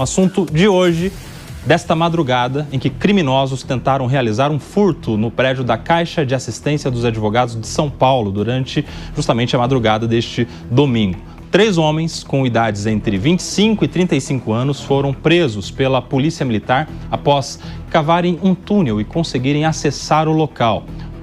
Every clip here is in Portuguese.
O assunto de hoje, desta madrugada, em que criminosos tentaram realizar um furto no prédio da Caixa de Assistência dos Advogados de São Paulo durante justamente a madrugada deste domingo. 3 homens com idades entre 25 e 35 anos foram presos pela Polícia Militar após cavarem um túnel e conseguirem acessar o local.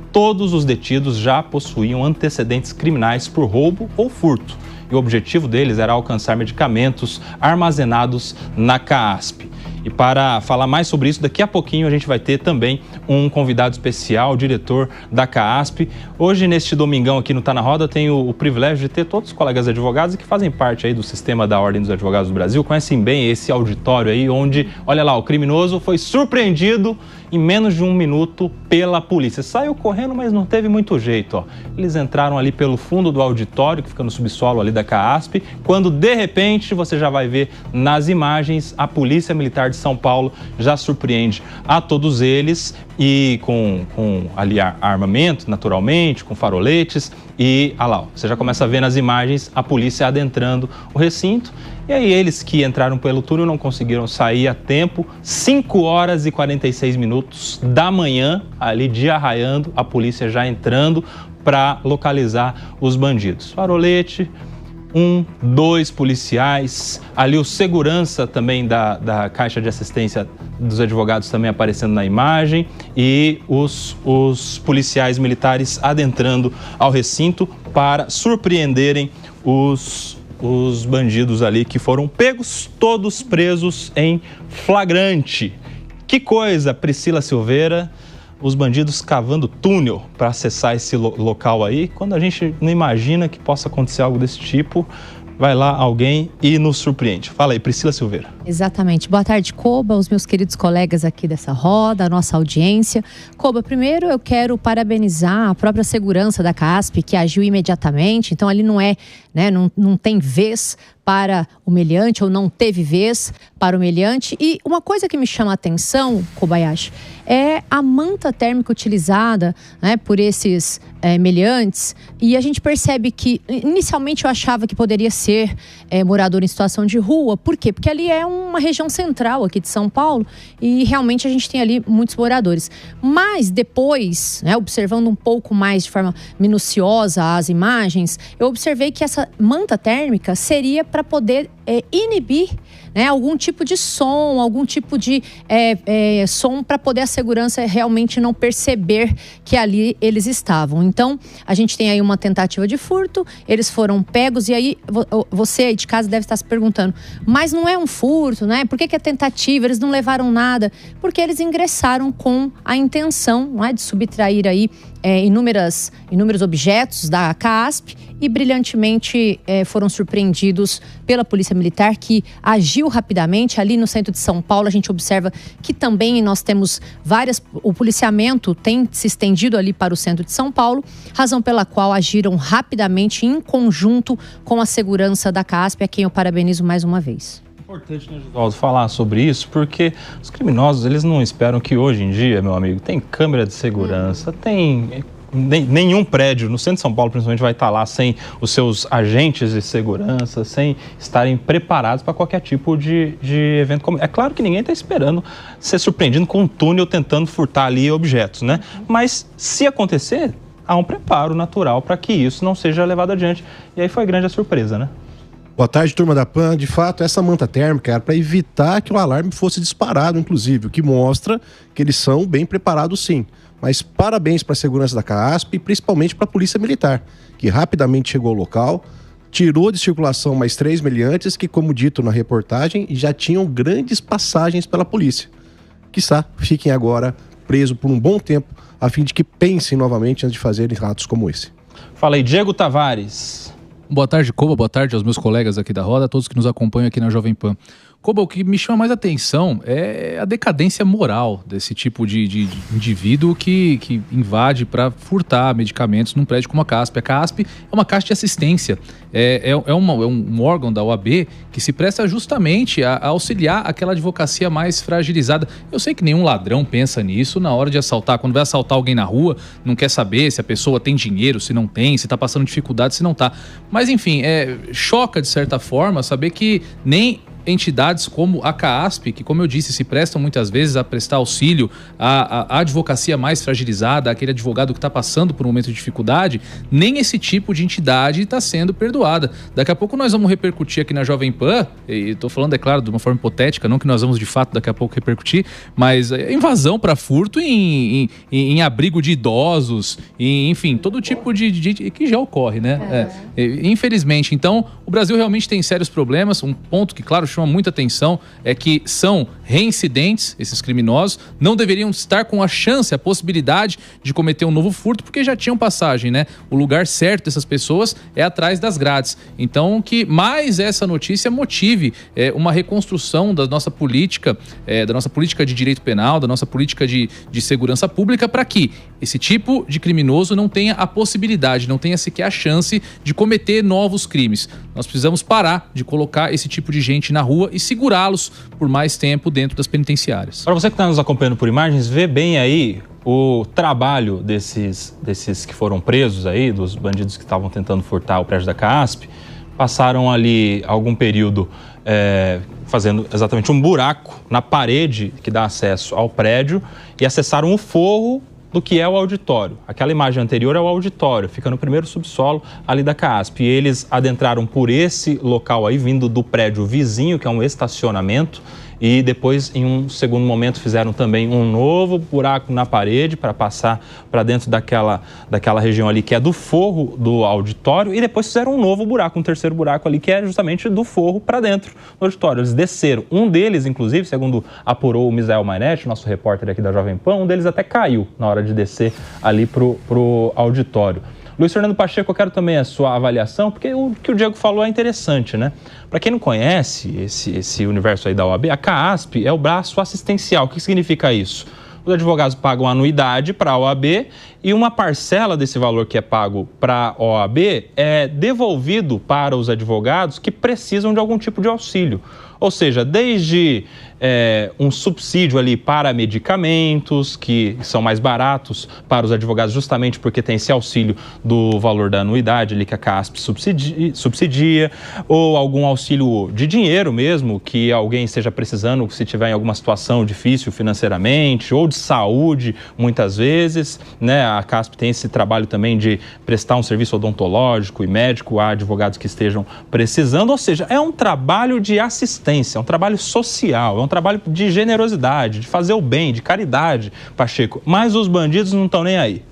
Todos os detidos já possuíam antecedentes criminais por roubo ou furto. E o objetivo deles era alcançar medicamentos armazenados na CAASP. E para falar mais sobre isso, daqui a pouquinho a gente vai ter também um convidado especial, o diretor da CAASP. Hoje, neste domingão aqui no Tá na Roda, eu tenho o privilégio de ter todos os colegas advogados que fazem parte aí do sistema da Ordem dos Advogados do Brasil, conhecem bem esse auditório aí, onde, olha lá, o criminoso foi surpreendido em menos de 1 minuto pela polícia. Saiu correndo, mas não teve muito jeito, ó. Eles entraram ali pelo fundo do auditório, que fica no subsolo ali da CAASP, quando, de repente, você já vai ver nas imagens, a Polícia Militar de São Paulo já surpreende a todos eles e com ali armamento, naturalmente, com faroletes e, lá, ó, você já começa a ver nas imagens a polícia adentrando o recinto. E aí eles que entraram pelo túnel não conseguiram sair a tempo. 5 horas e 46 minutos da manhã, ali dia raiando, a polícia já entrando para localizar os bandidos. Farolete, 2 policiais, ali o segurança também da Caixa de Assistência dos Advogados também aparecendo na imagem e os policiais militares adentrando ao recinto para surpreenderem os bandidos ali que foram pegos, todos presos em flagrante. Que coisa, Priscila Silveira, os bandidos cavando túnel para acessar esse local aí, quando a gente não imagina que possa acontecer algo desse tipo, vai lá alguém e nos surpreende. Fala aí, Priscila Silveira. Exatamente. Boa tarde, Koba, os meus queridos colegas aqui dessa roda, a nossa audiência. Koba, primeiro eu quero parabenizar a própria segurança da CAASP, que agiu imediatamente. Então ali não é, né, não tem vez para o meliante ou não teve vez para o meliante. E uma coisa que me chama a atenção, Kobayashi, é a manta térmica utilizada, né, por esses meliantes. E a gente percebe que, inicialmente eu achava que poderia ser morador em situação de rua. Por quê? Porque ali é uma região central aqui de São Paulo e realmente a gente tem ali muitos moradores. Mas depois, né, observando um pouco mais de forma minuciosa as imagens, eu observei que essa manta térmica seria para poder inibir, né, algum tipo de som, algum tipo de som para poder a segurança realmente não perceber que ali eles estavam. Então, a gente tem aí uma tentativa de furto, eles foram pegos e aí você aí de casa deve estar se perguntando, mas não é um furto, né? Por que é tentativa? Eles não levaram nada? Porque eles ingressaram com a intenção, não é, de subtrair aí inúmeros objetos da CAASP e brilhantemente foram surpreendidos pela Polícia Militar, que agiu rapidamente. Ali no centro de São Paulo a gente observa que também nós temos o policiamento tem se estendido ali para o centro de São Paulo, razão pela qual agiram rapidamente em conjunto com a segurança da CAASP, a quem eu parabenizo mais uma vez. Importante, né, Givaldo, falar sobre isso, porque os criminosos, eles não esperam que hoje em dia, meu amigo, tem câmera de segurança, tem nenhum prédio no centro de São Paulo, principalmente, vai estar lá sem os seus agentes de segurança, sem estarem preparados para qualquer tipo de evento. É claro que ninguém está esperando ser surpreendido com um túnel tentando furtar ali objetos, né? Mas se acontecer, há um preparo natural para que isso não seja levado adiante. E aí foi grande a surpresa, né? Boa tarde, turma da PAN. De fato, essa manta térmica era para evitar que o alarme fosse disparado, inclusive, o que mostra que eles são bem preparados, sim. Mas parabéns para a segurança da CAASP e principalmente para a Polícia Militar, que rapidamente chegou ao local, tirou de circulação mais 3 meliantes que, como dito na reportagem, já tinham grandes passagens pela polícia. Quiçá fiquem agora presos por um bom tempo, a fim de que pensem novamente antes de fazerem atos como esse. Fala aí, Diego Tavares. Boa tarde, Koba. Boa tarde aos meus colegas aqui da roda, a todos que nos acompanham aqui na Jovem Pan. Koba, o que me chama mais atenção é a decadência moral desse tipo de indivíduo que invade para furtar medicamentos num prédio como a CAASP. A CAASP é uma caixa de assistência, é um órgão da OAB que se presta justamente a auxiliar aquela advocacia mais fragilizada. Eu sei que nenhum ladrão pensa nisso na hora de assaltar. Quando vai assaltar alguém na rua, não quer saber se a pessoa tem dinheiro, se não tem, se está passando dificuldade, se não está. Mas enfim, choca de certa forma saber que nem entidades como a CAASP, que, como eu disse, se prestam muitas vezes a prestar auxílio à advocacia mais fragilizada, aquele advogado que está passando por um momento de dificuldade, nem esse tipo de entidade está sendo perdoada. Daqui a pouco nós vamos repercutir aqui na Jovem Pan, e estou falando, é claro, de uma forma hipotética, não que nós vamos de fato daqui a pouco repercutir, mas invasão para furto em abrigo de idosos, enfim, todo tipo de que já ocorre, né? Infelizmente. Então, o Brasil realmente tem sérios problemas. Um ponto que, claro, chama muita atenção é que são reincidentes, esses criminosos, não deveriam estar com a chance, a possibilidade de cometer um novo furto, porque já tinham passagem, né? O lugar certo dessas pessoas é atrás das grades. Então, que mais essa notícia motive uma reconstrução da nossa política de direito penal, da nossa política de segurança pública, para que esse tipo de criminoso não tenha a possibilidade, não tenha sequer a chance de cometer novos crimes. Nós precisamos parar de colocar esse tipo de gente na rua e segurá-los por mais tempo dentro das penitenciárias. Para você que está nos acompanhando por imagens, vê bem aí o trabalho desses que foram presos aí, dos bandidos que estavam tentando furtar o prédio da CAASP. Passaram ali algum período fazendo exatamente um buraco na parede que dá acesso ao prédio e acessaram o forro do que é o auditório. Aquela imagem anterior é o auditório, fica no primeiro subsolo ali da CAASP. E eles adentraram por esse local aí, vindo do prédio vizinho, que é um estacionamento, e depois, em um segundo momento, fizeram também um novo buraco na parede para passar para dentro daquela região ali que é do forro do auditório, e depois fizeram um novo buraco, um terceiro buraco ali que é justamente do forro para dentro do auditório. Eles desceram. Um deles, inclusive, segundo apurou o Misael Mainetti, nosso repórter aqui da Jovem Pan, um deles até caiu na hora de descer ali pro auditório. Luiz Fernando Pacheco, eu quero também a sua avaliação, porque o que o Diego falou é interessante, né? Para quem não conhece esse universo aí da OAB, a CAASP é o braço assistencial. O que significa isso? Os advogados pagam anuidade para a OAB e uma parcela desse valor que é pago para a OAB é devolvido para os advogados que precisam de algum tipo de auxílio. Ou seja, desde um subsídio ali para medicamentos, que são mais baratos para os advogados, justamente porque tem esse auxílio do valor da anuidade ali que a CAASP subsidia, ou algum auxílio de dinheiro mesmo, que alguém esteja precisando, se tiver em alguma situação difícil financeiramente, ou de saúde, muitas vezes, né? A CAASP tem esse trabalho também de prestar um serviço odontológico e médico a advogados que estejam precisando, ou seja, é um trabalho de assistência, é um trabalho social, é um trabalho de generosidade, de fazer o bem, de caridade, Pacheco. Mas os bandidos não estão nem aí.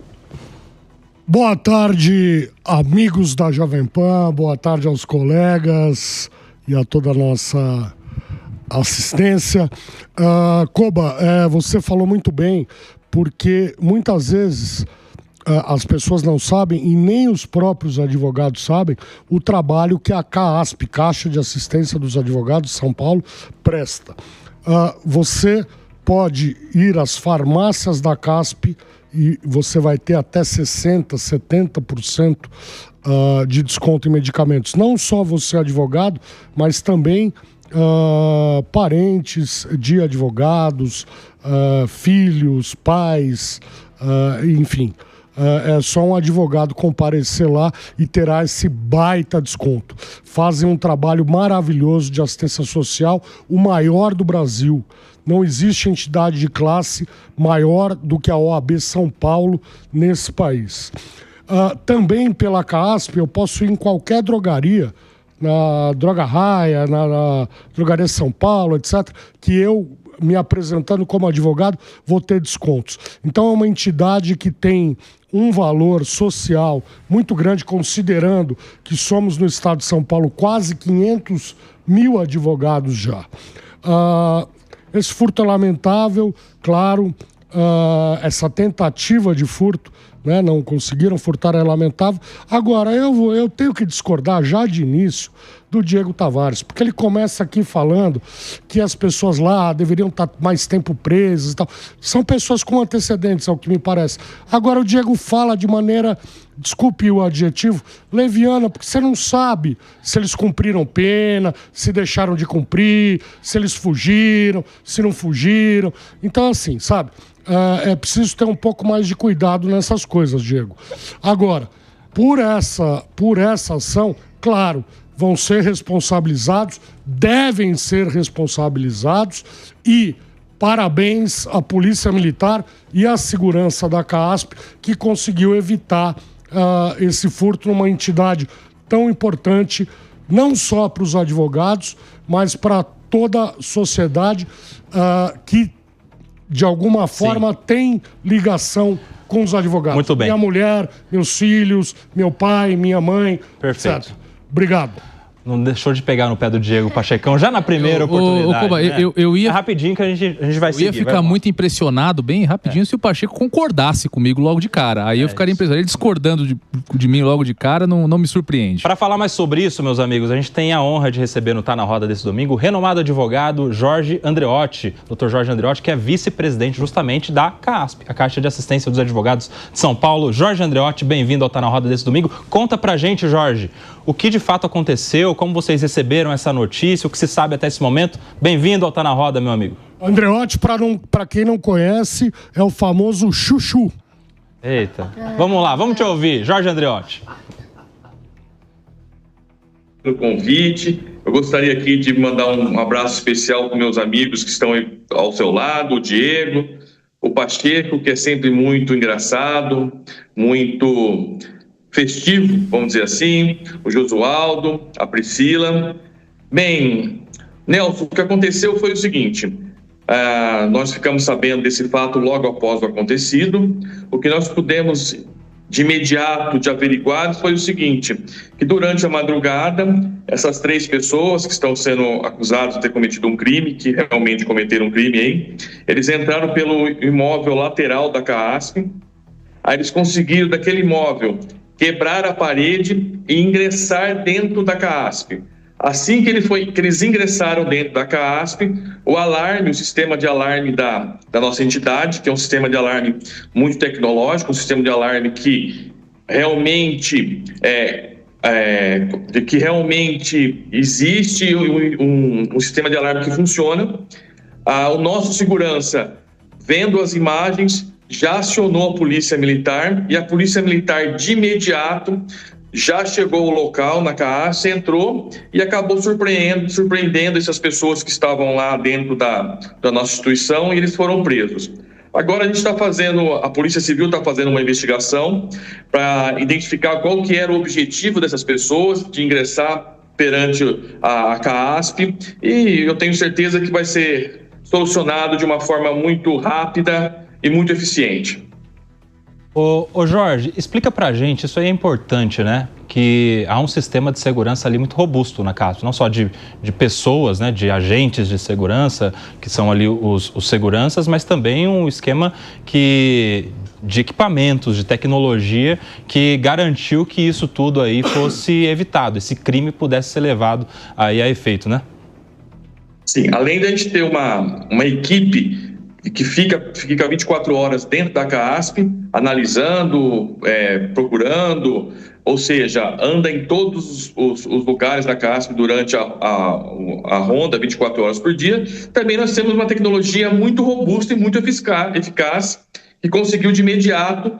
Boa tarde, amigos da Jovem Pan, boa tarde aos colegas e a toda a nossa assistência. Koba, você falou muito bem, porque muitas vezes as pessoas não sabem, e nem os próprios advogados sabem, o trabalho que a CAASP, Caixa de Assistência dos Advogados de São Paulo, presta. Você pode ir às farmácias da CAASP e você vai ter até 60%, 70% de desconto em medicamentos. Não só você, advogado, mas também parentes de advogados, filhos, pais, enfim. É só um advogado comparecer lá e terá esse baita desconto. Fazem um trabalho maravilhoso de assistência social, o maior do Brasil. Não existe entidade de classe maior do que a OAB São Paulo nesse país. Também pela CAASP eu posso ir em qualquer drogaria, na Droga Raia, na Drogaria São Paulo, etc., que eu, me apresentando como advogado, vou ter descontos. Então é uma entidade que tem um valor social muito grande, considerando que somos no estado de São Paulo quase 500 mil advogados já. Esse furto é lamentável, claro, essa tentativa de furto, né, não conseguiram furtar, é lamentável. Agora, eu tenho que discordar já de início do Diego Tavares, porque ele começa aqui falando que as pessoas lá deveriam estar mais tempo presas e tal. São pessoas com antecedentes, ao que me parece. Agora o Diego fala de maneira, desculpe o adjetivo, leviana, porque você não sabe se eles cumpriram pena, se deixaram de cumprir, se eles fugiram, se não fugiram. Então, assim, sabe, é preciso ter um pouco mais de cuidado nessas coisas, Diego. Agora, por essa ação, claro, vão ser responsabilizados, devem ser responsabilizados, e parabéns à Polícia Militar e à segurança da CAASP, que conseguiu evitar esse furto numa entidade tão importante, não só para os advogados, mas para toda a sociedade que, de alguma forma, tem ligação com os advogados. Muito bem. Minha mulher, meus filhos, meu pai, minha mãe, Perfeito. etc. Obrigado. Não deixou de pegar no pé do Diego Pachecão já na primeira oportunidade. Koba, né? eu ia... É rapidinho que a gente vai seguir. Eu ia ficar muito impressionado, bem rapidinho, se o Pacheco concordasse comigo logo de cara. Aí eu ficaria impressionado. Ele discordando de mim logo de cara não me surpreende. Para falar mais sobre isso, meus amigos, a gente tem a honra de receber no Tá na Roda desse domingo o renomado advogado Jorge Andreotti, Dr. Jorge Andreotti, que é vice-presidente justamente da CAASP, a Caixa de Assistência dos Advogados de São Paulo. Jorge Andreotti, bem-vindo ao Tá na Roda desse domingo. Conta pra gente, Jorge, o que de fato aconteceu, como vocês receberam essa notícia, o que se sabe até esse momento. Bem-vindo ao Tá na Roda, meu amigo. Andreotti, para quem não conhece, é o famoso Chuchu. Eita, vamos lá, vamos te ouvir, Jorge Andreotti. Pelo convite, eu gostaria aqui de mandar um abraço especial para meus amigos que estão aí ao seu lado, o Diego, o Pacheco, que é sempre muito engraçado, muito festivo, vamos dizer assim, o Josualdo, a Priscila. Bem, Nelson, o que aconteceu foi o seguinte, nós ficamos sabendo desse fato logo após o acontecido. O que nós pudemos de imediato de averiguar foi o seguinte, que durante a madrugada, essas 3 pessoas que estão sendo acusadas de ter cometido um crime, que realmente cometeram um crime aí, eles entraram pelo imóvel lateral da CAASP, aí eles conseguiram daquele imóvel quebrar a parede e ingressar dentro da CAASP. Assim que eles ingressaram dentro da CAASP, o alarme, o sistema de alarme da nossa entidade, que é um sistema de alarme muito tecnológico, um sistema de alarme que realmente existe um sistema de alarme que funciona. O nosso segurança, vendo as imagens, já acionou a Polícia Militar, e a Polícia Militar de imediato já chegou ao local na CAASP, entrou e acabou surpreendendo essas pessoas que estavam lá dentro da nossa instituição, e eles foram presos. Agora a Polícia Civil está fazendo uma investigação para identificar qual que era o objetivo dessas pessoas de ingressar perante a CAASP, e eu tenho certeza que vai ser solucionado de uma forma muito rápida e muito eficiente. Ô Jorge, explica pra gente, isso aí é importante, né? Que há um sistema de segurança ali muito robusto na CAASP, não só de pessoas, né? De agentes de segurança, que são ali os seguranças, mas também um esquema de equipamentos, de tecnologia, que garantiu que isso tudo aí fosse evitado, esse crime pudesse ser levado aí a efeito, né? Sim, além de a gente ter uma equipe que fica 24 horas dentro da CAASP, analisando, procurando, ou seja, anda em todos os lugares da CAASP durante a ronda, 24 horas por dia. Também nós temos uma tecnologia muito robusta e muito eficaz, que conseguiu de imediato,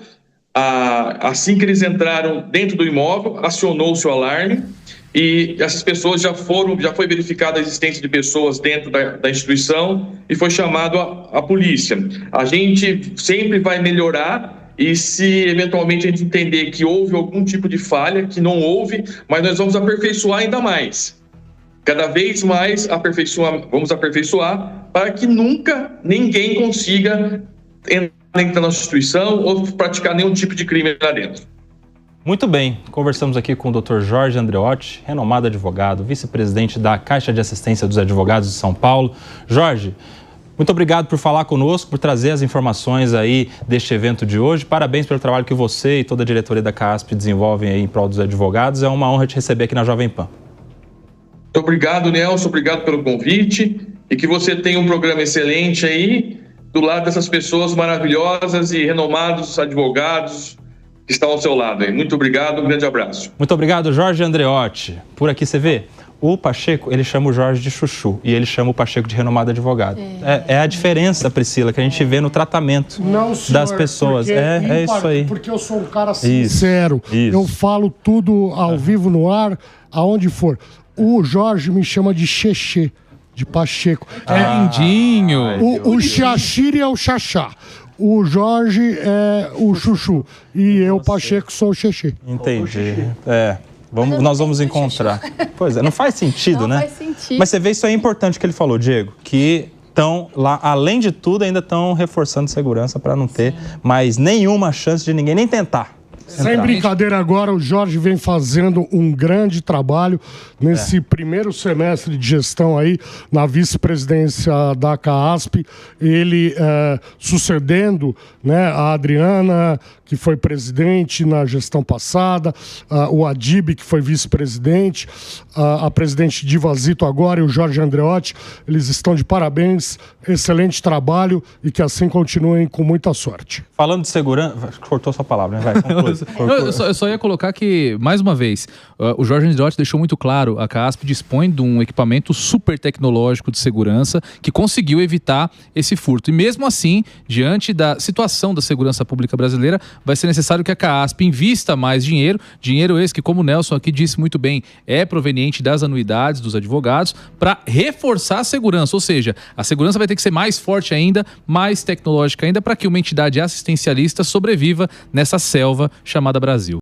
assim que eles entraram dentro do imóvel, acionou o seu alarme, e essas pessoas já foi verificada a existência de pessoas dentro da instituição e foi chamado a polícia. A gente sempre vai melhorar, e se eventualmente a gente entender que houve algum tipo de falha, que não houve, mas nós vamos aperfeiçoar ainda mais. Cada vez mais vamos aperfeiçoar para que nunca ninguém consiga entrar dentro da nossa instituição ou praticar nenhum tipo de crime lá dentro. Muito bem, conversamos aqui com o Dr. Jorge Andreotti, renomado advogado, vice-presidente da Caixa de Assistência dos Advogados de São Paulo. Jorge, muito obrigado por falar conosco, por trazer as informações aí deste evento de hoje. Parabéns pelo trabalho que você e toda a diretoria da CAASP desenvolvem aí em prol dos advogados. É uma honra te receber aqui na Jovem Pan. Muito obrigado, Nelson. Obrigado pelo convite, e que você tenha um programa excelente aí do lado dessas pessoas maravilhosas e renomados advogados que estão ao seu lado aí. Muito obrigado, um grande abraço. Muito obrigado, Jorge Andreotti. Por aqui você vê, O Pacheco, ele chama o Jorge de chuchu e ele chama o Pacheco de renomado advogado. É a diferença, Priscila, que a gente vê no tratamento das pessoas. É isso aí. Porque eu sou um cara sincero. Isso. Eu falo tudo ao vivo no ar, aonde for. O Jorge me chama de Xexê, de Pacheco. Lindinho. O Xaxiri é o Xaxá. O Jorge é o Chuchu. E eu, Pacheco, sou o Xexê. Entendi. Nós vamos encontrar. Pois é, não faz sentido, Não né? faz sentido. Mas você vê, isso aí é importante que ele falou, Diego, que estão lá, além de tudo, ainda estão reforçando segurança para não ter mais nenhuma chance de ninguém nem tentar. Sem brincadeira agora, o Jorge vem fazendo um grande trabalho nesse primeiro semestre de gestão aí, na vice-presidência da CAASP, ele sucedendo, né, a Adriana, que foi presidente na gestão passada, o Adib, que foi vice-presidente, a presidente Diva Zito agora e o Jorge Andreotti, eles estão de parabéns, excelente trabalho e que assim continuem com muita sorte. Falando de segurança... Cortou sua palavra, né? Vai, conclui. Eu só ia colocar que, mais uma vez, o Jorge Andreotti deixou muito claro, a CAASP dispõe de um equipamento super tecnológico de segurança que conseguiu evitar esse furto. E mesmo assim, diante da situação da segurança pública brasileira, vai ser necessário que a CAASP invista mais dinheiro esse que, como o Nelson aqui disse muito bem, é proveniente das anuidades dos advogados, para reforçar a segurança. Ou seja, a segurança vai ter que ser mais forte ainda, mais tecnológica ainda, para que uma entidade assistencialista sobreviva nessa selva chamada Brasil.